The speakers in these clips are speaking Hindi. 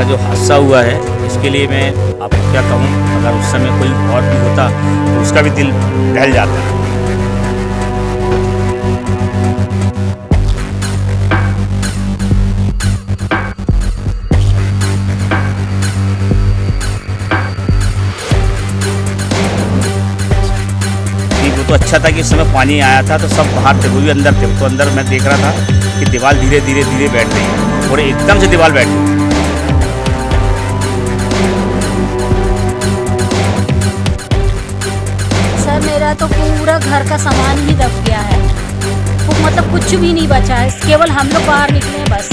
का जो हादसा हुआ है इसके लिए मैं आपको क्या कहूँ, अगर उस समय कोई और भी होता तो उसका भी दिल दहल जाता। वो तो अच्छा था कि इस समय पानी आया था तो सब बाहर थे, वो भी अंदर थे। तो अंदर मैं देख रहा था कि दीवार धीरे धीरे धीरे बैठ रही है और एकदम से दीवार बैठी। सर मेरा तो पूरा घर का सामान ही दब गया है, मतलब कुछ भी नहीं बचा है, केवल हम लोग बाहर निकले हैं बस।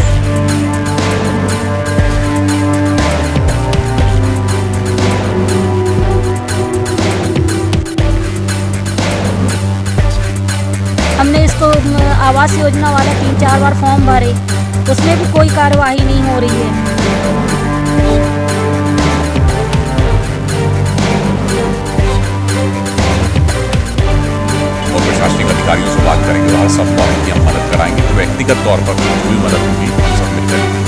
हमने इसको आवास योजना वाला 3-4 बार फॉर्म भरे, उसमें भी कोई कार्यवाही नहीं हो रही है। और प्रशासनिक अधिकारियों से बात करेंगे, हर संभव की हम मदद कराएंगे। तो व्यक्तिगत तौर पर कोई मदद होगी हम सब मिलकर।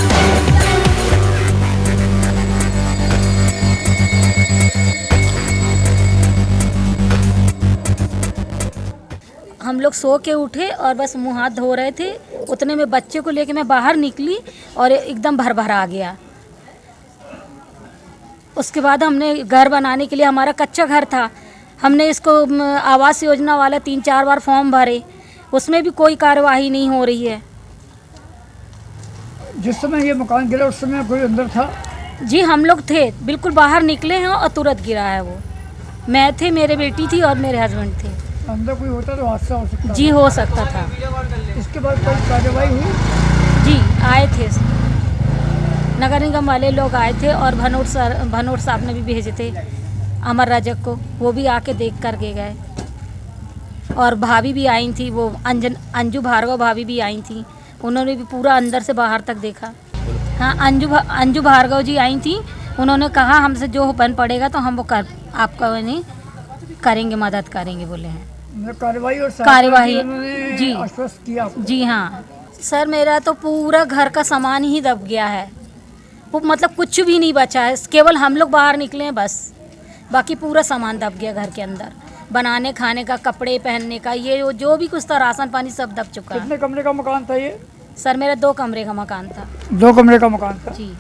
हम लोग सो के उठे और बस मुंह हाथ धो रहे थे, उतने में बच्चे को लेके मैं बाहर निकली और एकदम भर आ गया। उसके बाद हमने घर बनाने के लिए, हमारा कच्चा घर था, हमने इसको आवास योजना वाला 3-4 बार फॉर्म भरे, उसमें भी कोई कार्यवाही नहीं हो रही है। जिस समय ये मकान गिरा उस समय कोई अंदर था? जी हम लोग थे, बिल्कुल बाहर निकले हैं और तुरंत गिरा है वो। मैं थे, मेरे बेटी थी और मेरे हस्बैंड थे। अंदर कोई होता तो हादसा हो सकता? जी हो सकता था। इसके बाद कोई कार्रवाई हुई? जी आए थे, नगर निगम वाले लोग आए थे और भनोट साहब ने भी भेजे थे अमर रजक को, वो भी आके देख कर के गए। और भाभी भी आई थी, वो अंजू भार्गव भाभी भी आई थी, उन्होंने भी पूरा अंदर से बाहर तक देखा। हाँ अंजू भार्गव जी आई थी, उन्होंने कहा हमसे जो बन पड़ेगा तो हम वो आपका नहीं करेंगे, मदद करेंगे बोले हैं। कार्यवाही जी आश्वस्त किया? जी हाँ सर, मेरा तो पूरा घर का सामान ही दब गया है, वो मतलब कुछ भी नहीं बचा है, केवल हम लोग बाहर निकले हैं बस, बाकी पूरा सामान दब गया घर के अंदर। बनाने खाने का, कपड़े पहनने का, ये जो भी कुछ था, राशन पानी सब दब चुका है। कितने कमरे का मकान था ये? सर मेरा 2 कमरे का मकान था। 2 कमरे का मकान था जी।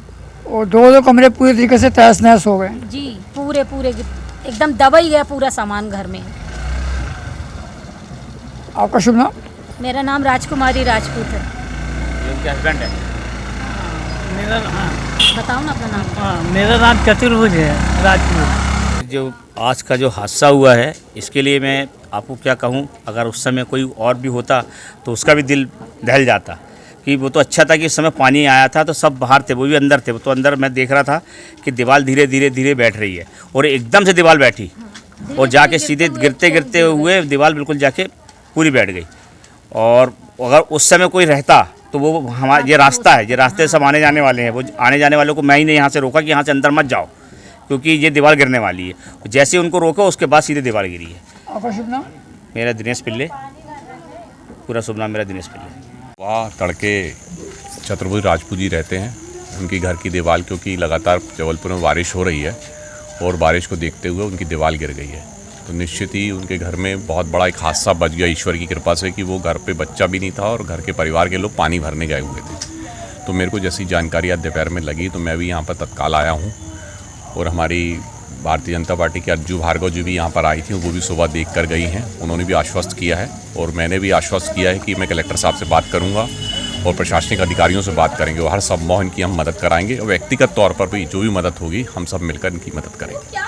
और 2 कमरे पूरी तरीके से तहस नहस हो गए? जी पूरे एकदम दबा ही गया पूरा सामान घर में। आपका शुभ नाम? मेरा नाम राजकुमारी राजपूत है। ये उनके हस्बैंड है। मेरा बताओ ना अपना नाम। हाँ, मेरा नाम चतुर्भुज है राजपूत। जो आज का जो हादसा हुआ है इसके लिए मैं आपको क्या कहूँ, अगर उस समय कोई और भी होता तो उसका भी दिल दहल जाता। कि वो तो अच्छा था कि इस समय पानी आया था तो सब बाहर थे, वो भी अंदर थे। तो अंदर मैं देख रहा था कि दीवार धीरे धीरे धीरे बैठ रही है और एकदम से दीवार बैठी और जाके सीधे गिरते गिरते हुए दीवार बिल्कुल जाके पूरी बैठ गई। और अगर उस समय कोई रहता तो वो हमारा ये रास्ता है, ये रास्ते सब आने जाने वाले हैं, वो आने जाने वालों को मैं ही नहीं यहाँ से रोका कि यहाँ से अंदर मत जाओ क्योंकि ये दीवार गिरने वाली है। जैसे उनको रोका उसके बाद सीधे दीवार गिरी है। आपका शुभ नाम? मेरा दिनेश पिल्ले, पूरा शुभ नाम मेरा दिनेश पिल्ले। वहाँ तड़के चतुर्भुज राजपूत जी रहते हैं, उनकी घर की दीवार, क्योंकि लगातार जबलपुर में बारिश हो रही है और बारिश को देखते हुए उनकी दीवार गिर गई है। तो निश्चित ही उनके घर में बहुत बड़ा एक हादसा बच गया ईश्वर की कृपा से कि वो घर पे बच्चा भी नहीं था और घर के परिवार के लोग पानी भरने गए हुए थे। तो मेरे को जैसी जानकारी आज दोपहर में लगी तो मैं भी यहाँ पर तत्काल आया हूँ और हमारी भारतीय जनता पार्टी के अंजू भार्गव जी भी यहाँ पर आई थी, वो भी सुबह देख कर गई हैं। उन्होंने भी आश्वस्त किया है और मैंने भी आश्वस्त किया है कि मैं कलेक्टर साहब से बात करूँगा और प्रशासनिक अधिकारियों से बात करेंगे और हर संभव इनकी हम मदद कराएंगे और व्यक्तिगत तौर पर भी जो भी मदद होगी हम सब मिलकर इनकी मदद करेंगे।